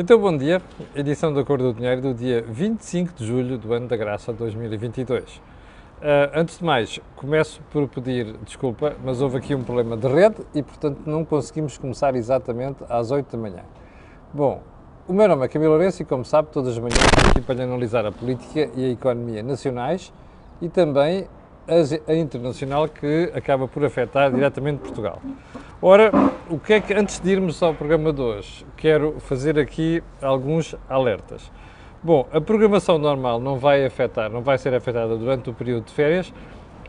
Então, bom dia. Edição da Cor do Dinheiro do dia 25 de julho do ano da graça 2022. Antes de mais, começo por pedir desculpa, mas houve aqui um problema de rede e, portanto, não conseguimos começar exatamente às 8 da manhã. Bom, o meu nome é Camilo Lourenço e, como sabe, todas as manhãs estou aqui para analisar a política e a economia nacionais e também a internacional que acaba por afetar diretamente Portugal. Ora, o que é que, antes de irmos ao programa de hoje, quero fazer aqui alguns alertas. Bom, a programação normal não vai ser afetada durante o período de férias,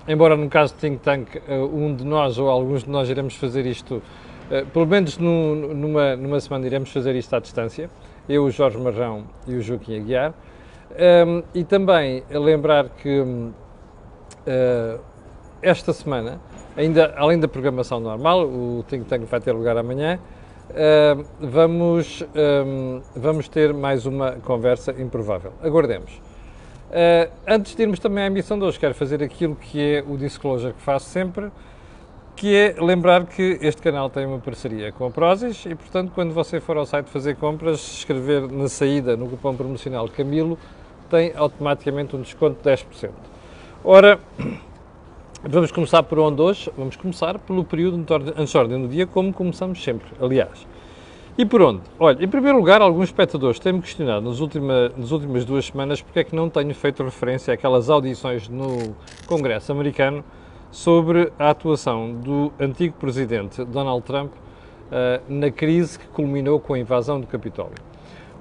embora no caso do Think Tank, um de nós ou alguns de nós iremos fazer isto, pelo menos numa semana iremos fazer isto à distância, eu, o Jorge Marrão e o Joaquim Aguiar, e também lembrar que esta semana, ainda além da programação normal, o Think Tank vai ter lugar amanhã, vamos ter mais uma conversa improvável. Aguardemos. Antes de irmos também à emissão de hoje, quero fazer aquilo que é o disclosure que faço sempre, que é lembrar que este canal tem uma parceria com a Prozis e, portanto, quando você for ao site fazer compras, escrever na saída, no cupom promocional Camilo, tem automaticamente um desconto de 10%. Ora, vamos começar por onde hoje? Vamos começar pelo período antes de ordem do dia, como começamos sempre, aliás. E por onde? Olha, em primeiro lugar, alguns espectadores têm-me questionado nas últimas 2 semanas porque é que não tenho feito referência àquelas audições no Congresso americano sobre a atuação do antigo presidente Donald Trump na crise que culminou com a invasão do Capitólio.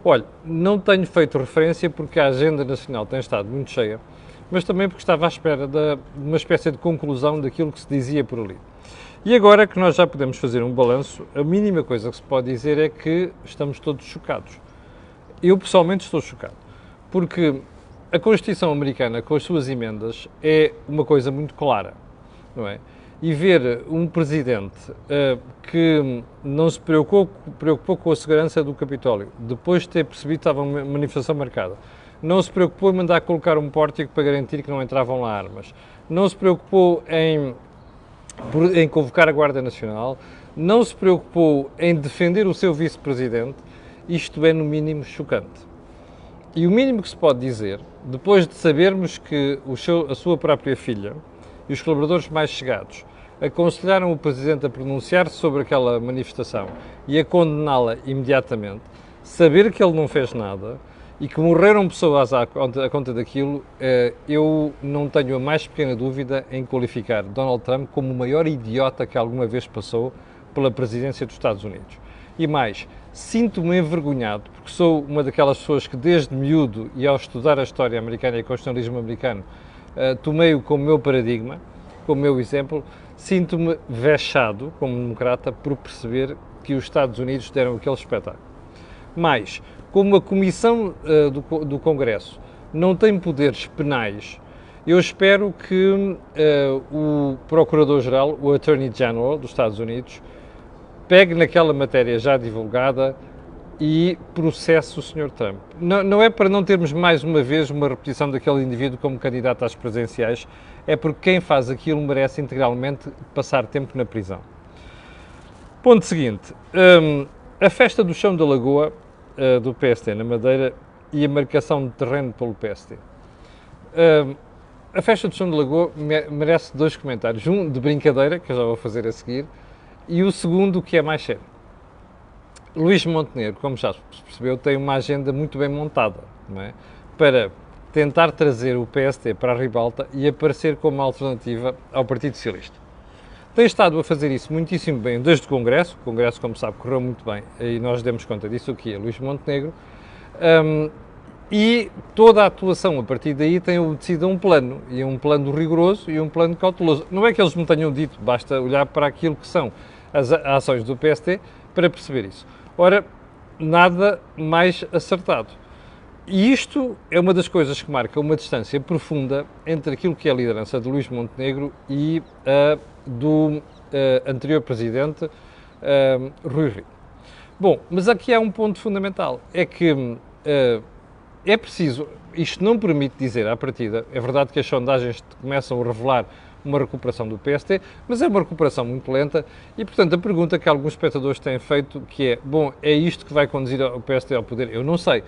Olha, não tenho feito referência porque a agenda nacional tem estado muito cheia, mas também porque estava à espera de uma espécie de conclusão daquilo que se dizia por ali. E agora que nós já podemos fazer um balanço, a mínima coisa que se pode dizer é que estamos todos chocados. Eu pessoalmente estou chocado, porque a Constituição americana, com as suas emendas, é uma coisa muito clara, não é? E ver um presidente que não se preocupou com a segurança do Capitólio, depois de ter percebido que estava uma manifestação marcada, não se preocupou em mandar colocar um pórtico para garantir que não entravam lá armas, não se preocupou em convocar a Guarda Nacional, não se preocupou em defender o seu vice-presidente, isto é no mínimo chocante. E o mínimo que se pode dizer, depois de sabermos que a sua própria filha e os colaboradores mais chegados aconselharam o presidente a pronunciar-se sobre aquela manifestação e a condená-la imediatamente, saber que ele não fez nada e que morreram pessoas à conta daquilo, eu não tenho a mais pequena dúvida em qualificar Donald Trump como o maior idiota que alguma vez passou pela presidência dos Estados Unidos. E mais, sinto-me envergonhado, porque sou uma daquelas pessoas que desde miúdo e ao estudar a história americana e o constitucionalismo americano, tomei-o como meu paradigma, como meu exemplo, sinto-me vexado como democrata por perceber que os Estados Unidos deram aquele espetáculo. Mas, como a Comissão do Congresso não tem poderes penais, eu espero que o Procurador-Geral, o Attorney General dos Estados Unidos, pegue naquela matéria já divulgada e processe o Sr. Trump. Não é para não termos mais uma vez uma repetição daquele indivíduo como candidato às presidenciais, é porque quem faz aquilo merece integralmente passar tempo na prisão. Ponto seguinte, a festa do chão da Lagoa do PST na Madeira e a marcação de terreno pelo PST. A festa do chão da Lagoa merece 2 comentários, um de brincadeira, que eu já vou fazer a seguir, e o segundo que é mais sério. Luís Montenegro, como já se percebeu, tem uma agenda muito bem montada, não é? Para tentar trazer o PST para a ribalta e aparecer como alternativa ao Partido Socialista. Tem estado a fazer isso muitíssimo bem desde o Congresso, como sabe, correu muito bem, e nós demos conta disso aqui a Luís Montenegro, e toda a atuação a partir daí tem obedecido a um plano, e um plano rigoroso e um plano cauteloso. Não é que eles me tenham dito, basta olhar para aquilo que são as ações do PST para perceber isso. Ora, nada mais acertado. E isto é uma das coisas que marca uma distância profunda entre aquilo que é a liderança de Luís Montenegro e do anterior presidente, Rui Rio. Bom, mas aqui há um ponto fundamental, é que é preciso, isto não permite dizer à partida, é verdade que as sondagens começam a revelar uma recuperação do PSD, mas é uma recuperação muito lenta e, portanto, a pergunta que alguns espectadores têm feito, que é, bom, é isto que vai conduzir o PSD ao poder? Eu não sei,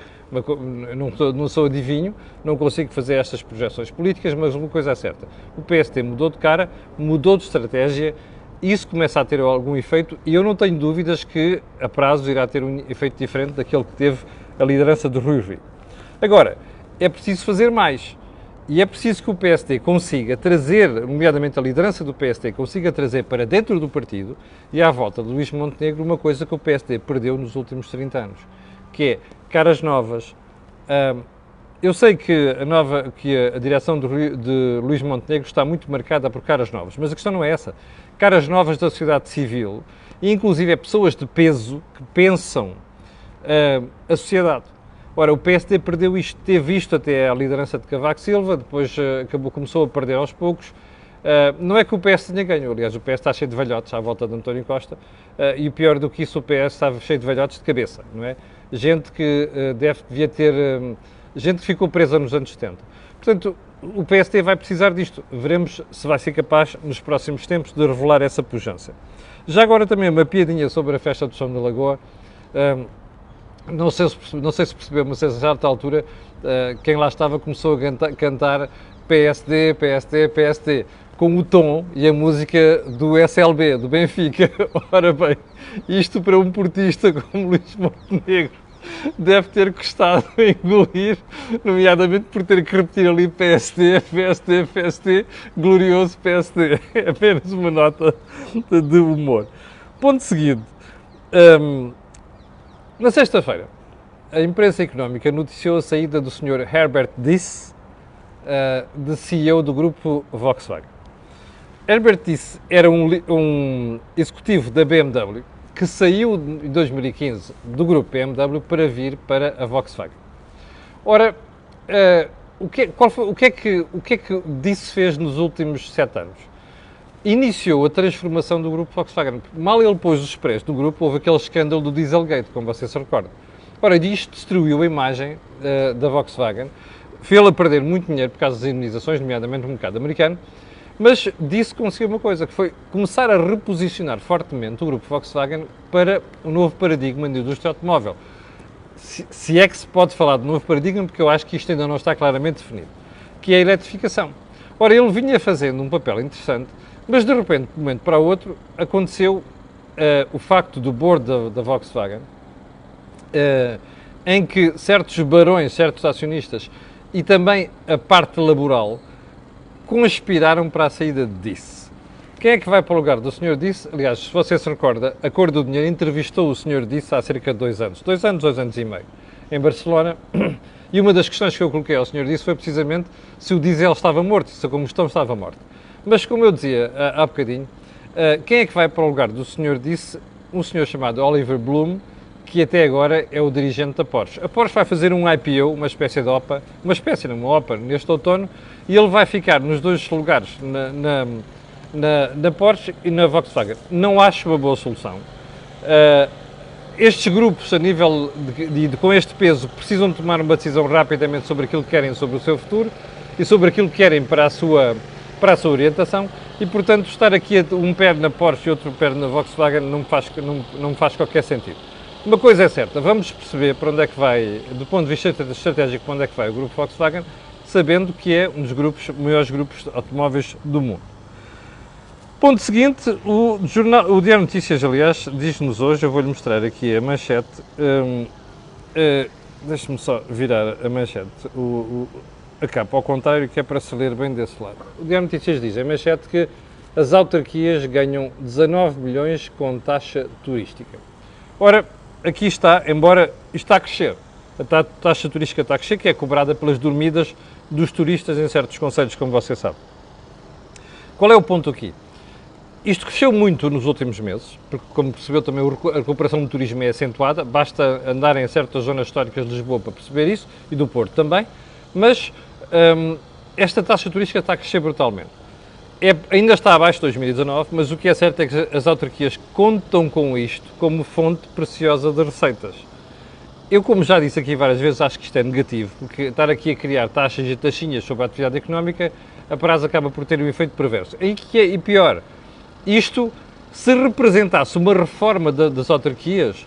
não sou adivinho, não consigo fazer estas projeções políticas, mas uma coisa é certa, o PSD mudou de cara, mudou de estratégia, isso começa a ter algum efeito e eu não tenho dúvidas que a prazo irá ter um efeito diferente daquele que teve a liderança de Rui Rio. Agora, é preciso fazer mais e é preciso que o PSD consiga trazer, nomeadamente a liderança do PSD, consiga trazer para dentro do partido e à volta de Luís Montenegro uma coisa que o PSD perdeu nos últimos 30 anos, que é caras novas. Eu sei que a direção de Luís Montenegro está muito marcada por caras novas, mas a questão não é essa. Caras novas da sociedade civil, e inclusive pessoas de peso que pensam a sociedade. Ora, o PSD perdeu isto, teve isto até à liderança de Cavaco Silva, depois começou a perder aos poucos. Não é que o PS tenha ganho, aliás, o PS está cheio de velhotes à volta de António Costa, e o pior do que isso, o PS estava cheio de velhotes de cabeça, não é? Gente que devia ter... gente que ficou presa nos anos 70. Portanto, o PSD vai precisar disto. Veremos se vai ser capaz, nos próximos tempos, de revelar essa pujança. Já agora também uma piadinha sobre a festa do São da Lagoa. Não sei se percebeu, mas a certa altura, quem lá estava começou a cantar PSD, PSD, PSD, com o tom e a música do SLB, do Benfica. Ora bem, isto para um portista como Luís Montenegro deve ter custado engolir, nomeadamente por ter que repetir ali PSD, PSD, PSD, glorioso PSD. É apenas uma nota de humor. Ponto seguinte. Na sexta-feira, a imprensa económica noticiou a saída do Sr. Herbert Diess, de CEO do grupo Volkswagen. Herbert Diess era um executivo da BMW que saiu em 2015 do grupo BMW para vir para a Volkswagen. Ora, o que é que Diess fez nos últimos 7 anos? Iniciou a transformação do grupo Volkswagen. Mal ele pôs os preços do grupo, houve aquele escândalo do Dieselgate, como você se recorda. Ora, isto destruiu a imagem da Volkswagen, fez-la perder muito dinheiro por causa das indenizações, nomeadamente no mercado americano, mas disse que conseguiu uma coisa, que foi começar a reposicionar fortemente o grupo Volkswagen para um novo paradigma na indústria automóvel. Se é que se pode falar de novo paradigma, porque eu acho que isto ainda não está claramente definido, que é a eletrificação. Ora, ele vinha fazendo um papel interessante, mas de repente, de um momento para o outro, aconteceu o facto do board da Volkswagen, em que certos barões, certos acionistas e também a parte laboral conspiraram para a saída de Diess. Quem é que vai para o lugar do Sr. Diess? Aliás, se você se recorda, a Cor do Dinheiro entrevistou o Sr. Diess há cerca de 2 anos. 2 anos e meio, em Barcelona. E uma das questões que eu coloquei ao Sr. Diess foi precisamente se o diesel estava morto, se a combustão estava morta. Mas, como eu dizia há bocadinho, quem é que vai para o lugar do Sr. Diess? Um senhor chamado Oliver Blume, que até agora é o dirigente da Porsche. A Porsche vai fazer um IPO, uma espécie de OPA, uma OPA neste outono, e ele vai ficar nos 2 lugares, na Porsche e na Volkswagen. Não acho uma boa solução. Estes grupos, a nível com este peso, precisam tomar uma decisão rapidamente sobre aquilo que querem sobre o seu futuro e sobre aquilo que querem para a sua orientação, e portanto estar aqui um pé na Porsche e outro pé na Volkswagen não me faz qualquer sentido. Uma coisa é certa, vamos perceber para onde é que vai, do ponto de vista estratégico, para onde é que vai o grupo Volkswagen, sabendo que é um dos maiores grupos de automóveis do mundo. Ponto seguinte, o Diário Notícias, aliás, diz-nos hoje, eu vou-lhe mostrar aqui a manchete, deixe-me só virar a manchete, a capa ao contrário, que é para se ler bem desse lado. O Diário Notícias diz, a manchete, que as autarquias ganham 19 milhões com taxa turística. Ora, aqui está, embora isto está a crescer, a taxa turística está a crescer, que é cobrada pelas dormidas dos turistas em certos concelhos, como você sabe. Qual é o ponto aqui? Isto cresceu muito nos últimos meses, porque, como percebeu, também a recuperação do turismo é acentuada, basta andar em certas zonas históricas de Lisboa para perceber isso, e do Porto também, mas esta taxa turística está a crescer brutalmente. Ainda está abaixo de 2019, mas o que é certo é que as autarquias contam com isto como fonte preciosa de receitas. Eu, como já disse aqui várias vezes, acho que isto é negativo, porque estar aqui a criar taxas e taxinhas sobre a atividade económica a prazo acaba por ter um efeito perverso. E pior, isto, se representasse uma reforma das autarquias,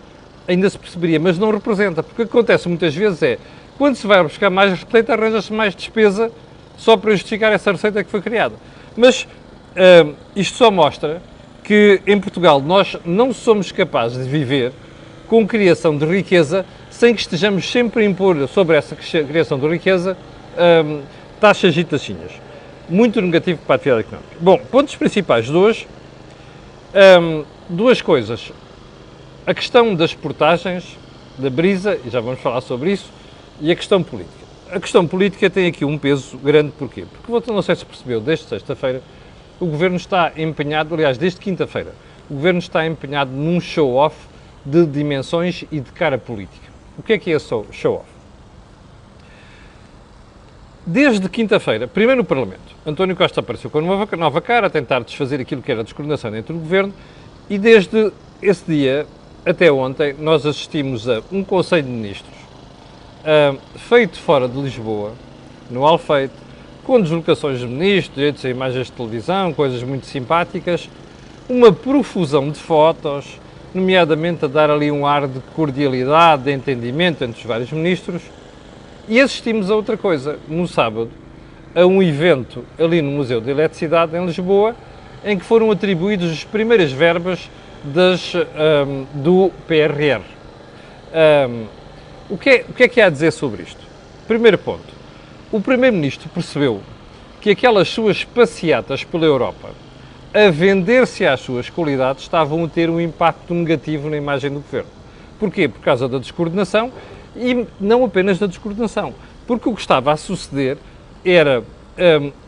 ainda se perceberia, mas não representa, porque o que acontece muitas vezes é, quando se vai buscar mais receita, arranja-se mais despesa só para justificar essa receita que foi criada. Mas isto só mostra que em Portugal nós não somos capazes de viver com criação de riqueza sem que estejamos sempre a impor sobre essa criação de riqueza taxas e taxinhas. Muito negativo para a atividade económica. Bom, pontos principais de hoje. Duas coisas. A questão das portagens, da brisa, e já vamos falar sobre isso, e a questão política. A questão política tem aqui um peso grande, porquê? Porque, não sei se percebeu, desde sexta-feira, o Governo está empenhado, aliás, desde quinta-feira, o Governo está empenhado num show-off de dimensões e de cara política. O que é show-off? Desde quinta-feira, primeiro no Parlamento, António Costa apareceu com uma nova cara a tentar desfazer aquilo que era a descoordenação dentro do Governo e desde esse dia até ontem nós assistimos a um Conselho de Ministros feito fora de Lisboa, no Alfeite, com deslocações de ministros, direitos a imagens de televisão, coisas muito simpáticas, uma profusão de fotos, nomeadamente a dar ali um ar de cordialidade, de entendimento entre os vários ministros. E assistimos a outra coisa, no sábado, a um evento ali no Museu da Eletricidade, em Lisboa, em que foram atribuídas as primeiras verbas do PRR. O que é que há a dizer sobre isto? Primeiro ponto, o Primeiro-Ministro percebeu que aquelas suas passeatas pela Europa, a vender-se às suas qualidades, estavam a ter um impacto negativo na imagem do Governo. Porquê? Por causa da descoordenação. E não apenas da descoordenação, porque o que estava a suceder era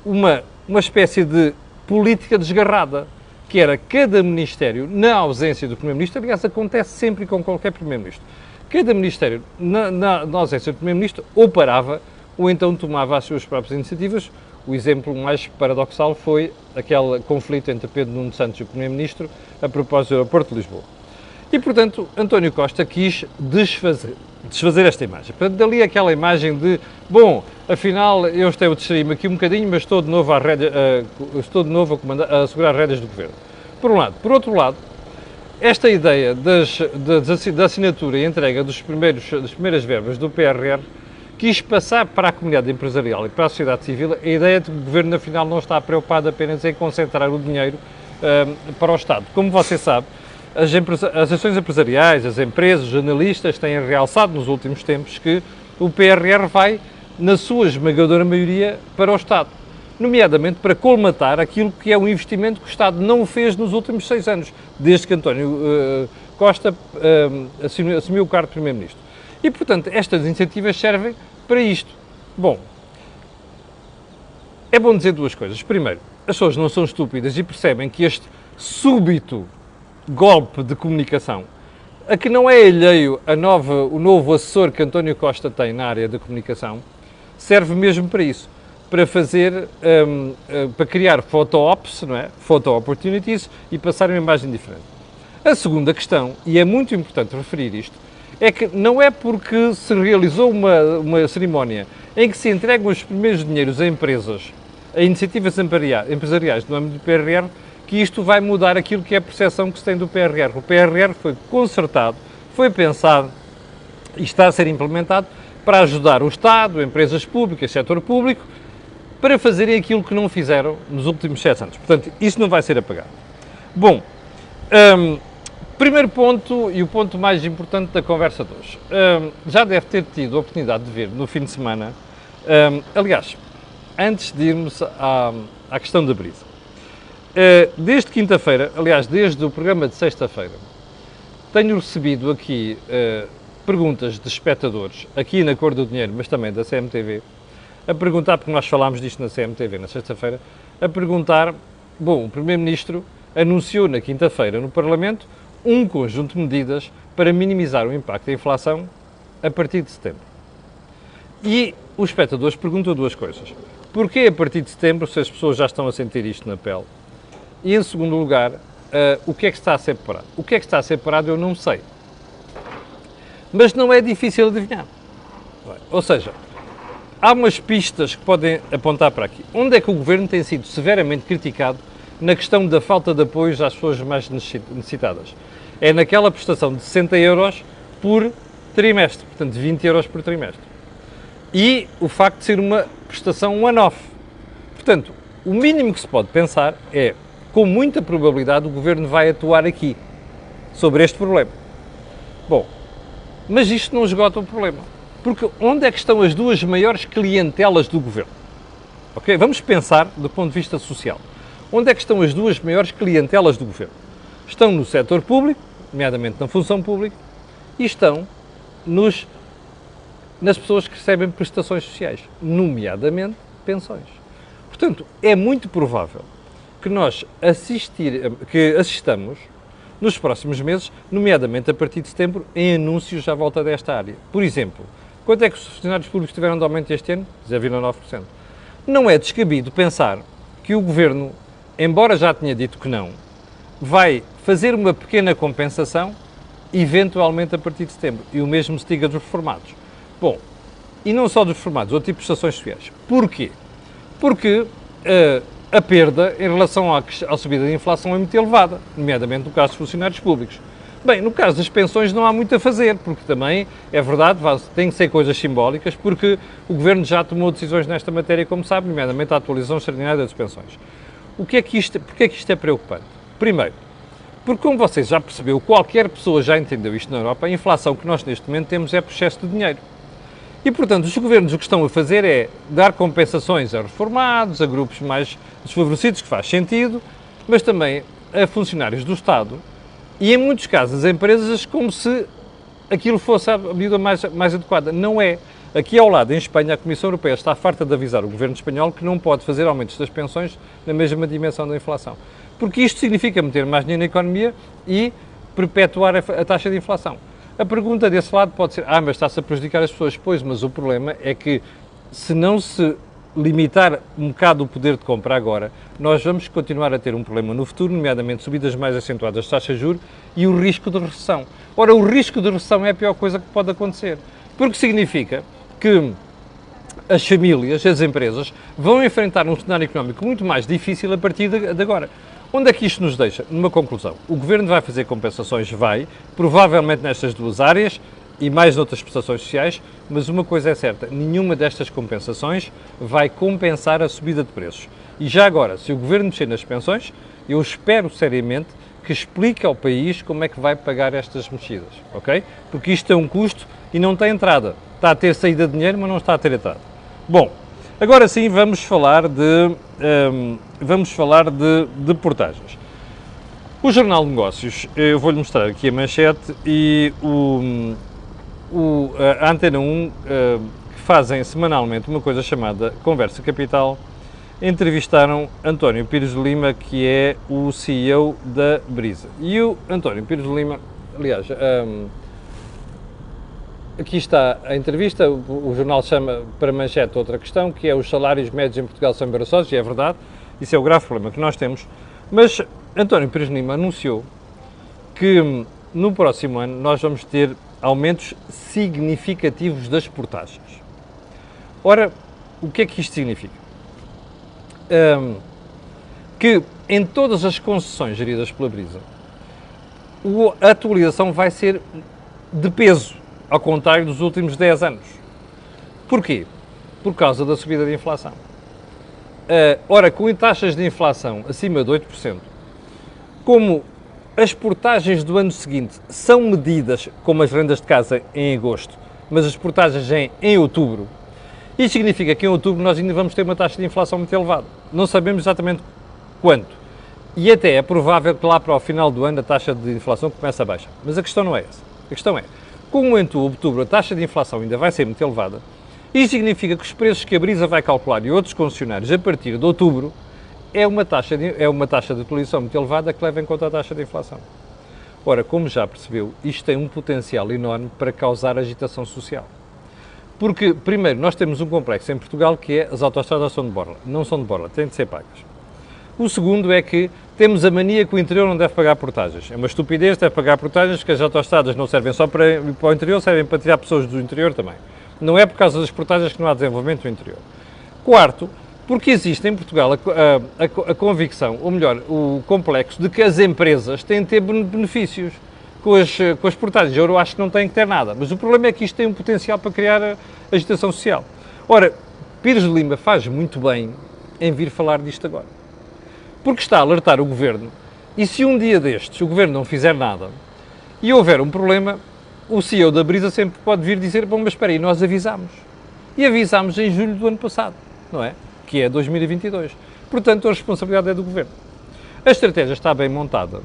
uma espécie de política desgarrada, que era cada Ministério, na ausência do Primeiro-Ministro, aliás, acontece sempre com qualquer Primeiro-Ministro, cada Ministério, na ausência do Primeiro-Ministro, ou parava, ou então tomava as suas próprias iniciativas. O exemplo mais paradoxal foi aquele conflito entre Pedro Nuno Santos e o Primeiro-Ministro a propósito do aeroporto de Lisboa. E, portanto, António Costa quis desfazer esta imagem. Portanto, dali aquela imagem de, bom, afinal, eu distraí-me aqui um bocadinho, mas estou de novo a segurar as rédeas do Governo. Por um lado. Por outro lado, esta ideia da assinatura e entrega das primeiras verbas do PRR quis passar para a comunidade empresarial e para a sociedade civil a ideia de que o Governo, afinal, não está preocupado apenas em concentrar o dinheiro para o Estado. Como você sabe, as ações empresariais, as empresas, os analistas têm realçado nos últimos tempos que o PRR vai, na sua esmagadora maioria, para o Estado. Nomeadamente para colmatar aquilo que é um investimento que o Estado não fez nos últimos 6 anos, desde que António Costa assumiu o cargo de Primeiro-Ministro. E, portanto, estas iniciativas servem para isto. Bom, é bom dizer duas coisas. Primeiro, as pessoas não são estúpidas e percebem que este súbito golpe de comunicação, a que não é alheio o novo assessor que António Costa tem na área da comunicação, serve mesmo para isso, para fazer, para criar photo-ops, não é? Photo-opportunities e passar uma imagem diferente. A segunda questão, e é muito importante referir isto, é que não é porque se realizou uma cerimónia em que se entregam os primeiros dinheiros a empresas, a iniciativas empresariais no âmbito do PRR, que isto vai mudar aquilo que é a percepção que se tem do PRR. O PRR foi concertado, foi pensado e está a ser implementado para ajudar o Estado, empresas públicas, setor público, para fazerem aquilo que não fizeram nos últimos 7 anos. Portanto, isso não vai ser apagado. Bom, primeiro ponto e o ponto mais importante da conversa de hoje. Já deve ter tido a oportunidade de ver no fim de semana, aliás, antes de irmos à questão da brisa. Desde quinta-feira, aliás, desde o programa de sexta-feira, tenho recebido aqui perguntas de espectadores, aqui na Cor do Dinheiro, mas também da CMTV, a perguntar, porque nós falámos disto na CMTV na sexta-feira, a perguntar, bom, o Primeiro-Ministro anunciou na quinta-feira no Parlamento um conjunto de medidas para minimizar o impacto da inflação a partir de setembro. E os espectadores perguntam duas coisas. Porquê a partir de setembro, se as pessoas já estão a sentir isto na pele? E, em segundo lugar, o que é que está a ser preparado? O que é que está a ser preparado eu não sei. Mas não é difícil adivinhar. Ou seja, há umas pistas que podem apontar para aqui. Onde é que o Governo tem sido severamente criticado na questão da falta de apoios às pessoas mais necessitadas? É naquela prestação de 60 euros por trimestre, portanto 20 euros por trimestre. E o facto de ser uma prestação one-off. Portanto, o mínimo que se pode pensar é, com muita probabilidade, o Governo vai atuar aqui, sobre este problema. Bom, mas isto não esgota o problema. Porque onde é que estão as duas maiores clientelas do Governo? Ok? Vamos pensar do ponto de vista social. Onde é que estão as duas maiores clientelas do Governo? Estão no setor público, nomeadamente na função pública, e estão nas pessoas que recebem prestações sociais, nomeadamente pensões. Portanto, é muito provável que nós assistamos nos próximos meses, nomeadamente a partir de setembro, em anúncios à volta desta área. Por exemplo, quanto é que os funcionários públicos tiveram de aumento este ano? 0,9%. Não é descabido pensar que o Governo, embora já tenha dito que não, vai fazer uma pequena compensação, eventualmente a partir de setembro. E o mesmo se diga dos reformados. Bom, e não só dos reformados, outro tipo de prestações sociais. Porquê? Porque a perda em relação à subida da inflação é muito elevada, nomeadamente no caso dos funcionários públicos. Bem, no caso das pensões não há muito a fazer, porque também, é verdade, tem que ser coisas simbólicas, porque o Governo já tomou decisões nesta matéria, como sabe, nomeadamente a atualização extraordinária das pensões. Porquê é que isto é preocupante? Primeiro, porque como vocês já percebeu, qualquer pessoa já entendeu isto na Europa, a inflação que nós neste momento temos é por excesso de dinheiro. E, portanto, os governos o que estão a fazer é dar compensações a reformados, a grupos mais desfavorecidos, que faz sentido, mas também a funcionários do Estado e, em muitos casos, a empresas, como se aquilo fosse a medida mais adequada. Não é. Aqui ao lado, em Espanha, a Comissão Europeia está farta de avisar o governo espanhol que não pode fazer aumentos das pensões na mesma dimensão da inflação. Porque isto significa meter mais dinheiro na economia e perpetuar a taxa de inflação. A pergunta desse lado pode ser, mas está-se a prejudicar as pessoas. Pois, mas o problema é que se não se limitar um bocado o poder de compra agora, nós vamos continuar a ter um problema no futuro, nomeadamente subidas mais acentuadas das taxas de juros e o risco de recessão. Ora, o risco de recessão é a pior coisa que pode acontecer, porque significa que as famílias, as empresas, vão enfrentar um cenário económico muito mais difícil a partir de agora. Onde é que isto nos deixa? Numa conclusão. O Governo vai fazer compensações? Vai, provavelmente nestas duas áreas e mais noutras prestações sociais, mas uma coisa é certa, nenhuma destas compensações vai compensar a subida de preços. E já agora, se o Governo mexer nas pensões, eu espero seriamente que explique ao país como é que vai pagar estas mexidas, ok? Porque isto é um custo e não tem entrada. Está a ter saída de dinheiro, mas não está a ter entrada. Bom, agora sim vamos falar de portagens. O Jornal de Negócios, eu vou-lhe mostrar aqui a manchete e a Antena 1, que fazem semanalmente uma coisa chamada Conversa Capital, entrevistaram António Pires de Lima, que é o CEO da Brisa. E o António Pires de Lima, aliás, aqui está a entrevista, o jornal chama para manchete outra questão, que é os salários médios em Portugal são embaraçosos, e é verdade, isso é o grave problema que nós temos, mas António Pires de Lima anunciou que no próximo ano nós vamos ter aumentos significativos das portagens. Ora, o que é que isto significa? Que em todas as concessões geridas pela Brisa, a atualização vai ser de peso, ao contrário dos últimos 10 anos. Porquê? Por causa da subida da inflação. Ora, com taxas de inflação acima de 8%, como as portagens do ano seguinte são medidas como as rendas de casa em agosto, mas as portagens em outubro, isto significa que em outubro nós ainda vamos ter uma taxa de inflação muito elevada. Não sabemos exatamente quanto. E até é provável que lá para o final do ano a taxa de inflação comece a baixar. Mas a questão não é essa. A questão é, como em outubro a taxa de inflação ainda vai ser muito elevada, isto significa que os preços que a Brisa vai calcular e outros concessionários a partir de outubro é uma taxa de atualização muito elevada que leva em conta a taxa de inflação. Ora, como já percebeu, isto tem um potencial enorme para causar agitação social. Porque, primeiro, nós temos um complexo em Portugal que é as autoestradas são de borla. Não são de borla, têm de ser pagas. O segundo é que temos a mania que o interior não deve pagar portagens. É uma estupidez, deve pagar portagens, que as autoestradas não servem só para o interior, servem para tirar pessoas do interior também. Não é por causa das portagens que não há desenvolvimento no interior. Quarto, porque existe em Portugal a convicção, ou melhor, o complexo de que as empresas têm de ter benefícios com as portagens. Eu acho que não têm que ter nada, mas o problema é que isto tem um potencial para criar agitação social. Ora, Pires de Lima faz muito bem em vir falar disto agora, porque está a alertar o Governo, e se um dia destes o Governo não fizer nada e houver um problema, o CEO da Brisa sempre pode vir dizer, bom, mas espera aí, nós avisámos. E avisámos em julho do ano passado, não é? Que é 2022. Portanto, a responsabilidade é do Governo. A estratégia está bem montada.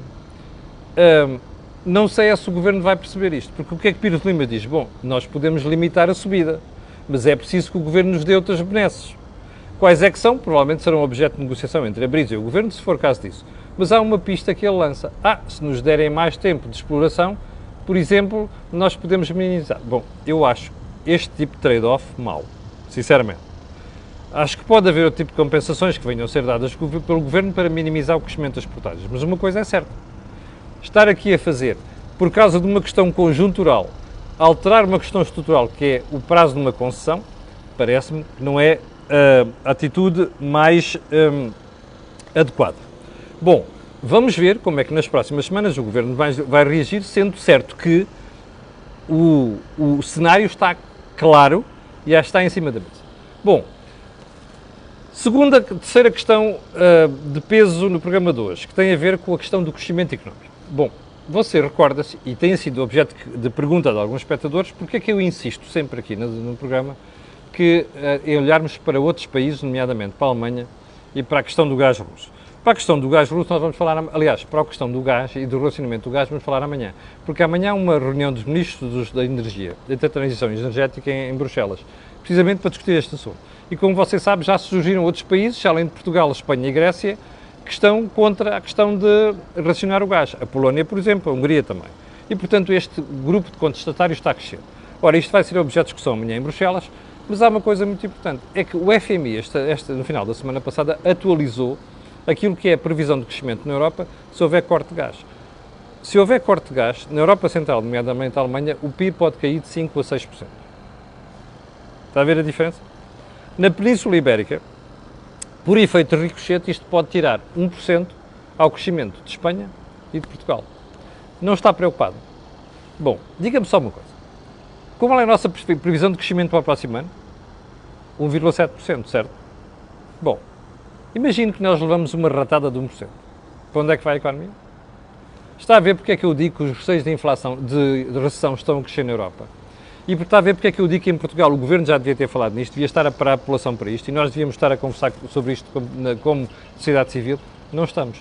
Não sei se o Governo vai perceber isto, porque o que é que Pires de Lima diz? Bom, nós podemos limitar a subida, mas é preciso que o Governo nos dê outras benesses. Quais é que são? Provavelmente serão objeto de negociação entre a Brisa e o Governo, se for caso disso. Mas há uma pista que ele lança. Se nos derem mais tempo de exploração, por exemplo, nós podemos minimizar. Bom, eu acho este tipo de trade-off mau, sinceramente. Acho que pode haver outro tipo de compensações que venham a ser dadas pelo Governo para minimizar o crescimento das portagens. Mas uma coisa é certa. Estar aqui a fazer, por causa de uma questão conjuntural, alterar uma questão estrutural, que é o prazo de uma concessão, parece-me que não é a atitude mais adequada. Bom, vamos ver como é que nas próximas semanas o Governo vai reagir, sendo certo que o cenário está claro e já está em cima da mesa. Bom, terceira questão de peso no programa de hoje, que tem a ver com a questão do crescimento económico. Bom, você recorda-se, e tem sido objeto de pergunta de alguns espectadores, porque é que eu insisto sempre aqui no programa que em olharmos para outros países, nomeadamente para a Alemanha e para a questão do gás russo. Para a questão do gás russo nós vamos falar, aliás, para a questão do gás e do relacionamento do gás vamos falar amanhã, porque amanhã há uma reunião dos ministros da energia, da transição energética em Bruxelas, precisamente para discutir este assunto. E como você sabe, já surgiram outros países, além de Portugal, Espanha e Grécia, que estão contra a questão de racionar o gás. A Polónia, por exemplo, a Hungria também. E, portanto, este grupo de contestatários está a crescer. Ora, isto vai ser objeto de discussão amanhã em Bruxelas, mas há uma coisa muito importante, é que o FMI, no final da semana passada, atualizou aquilo que é a previsão de crescimento na Europa se houver corte de gás. Se houver corte de gás, na Europa Central, nomeadamente a Alemanha, o PIB pode cair de 5% a 6%. Está a ver a diferença? Na Península Ibérica, por efeito de ricochete, isto pode tirar 1% ao crescimento de Espanha e de Portugal. Não está preocupado? Bom, diga-me só uma coisa. Qual é a nossa previsão de crescimento para o próximo ano? 1,7%, certo? Bom, imagine que nós levamos uma ratada de 1%. Para onde é que vai a economia? Está a ver porque é que eu digo que os receios de inflação, de recessão estão a crescer na Europa? E está a ver porque é que eu digo que em Portugal o Governo já devia ter falado nisto, devia estar a parar a população para isto e nós devíamos estar a conversar sobre isto como sociedade civil? Não estamos.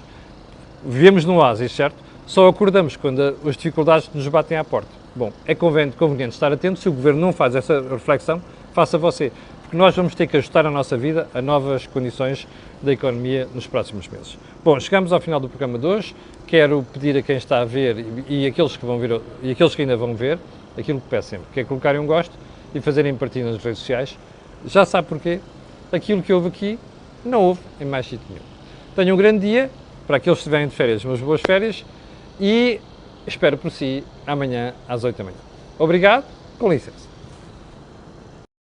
Vivemos no oásis, certo? Só acordamos quando as dificuldades nos batem à porta. Bom, é conveniente estar atento. Se o Governo não faz essa reflexão, faça você. Porque nós vamos ter que ajustar a nossa vida a novas condições da economia nos próximos meses. Bom, chegamos ao final do programa de hoje. Quero pedir a quem está a ver e aqueles que vão ver e aqueles que ainda vão ver, aquilo que peço sempre, que é colocarem um gosto e fazerem partilha nas redes sociais. Já sabe porquê? Aquilo que houve aqui, não houve em mais sítio nenhum. Tenham um grande dia, para aqueles que estiverem de férias, umas boas férias, e espero por si amanhã às 8 da manhã. Obrigado, com licença.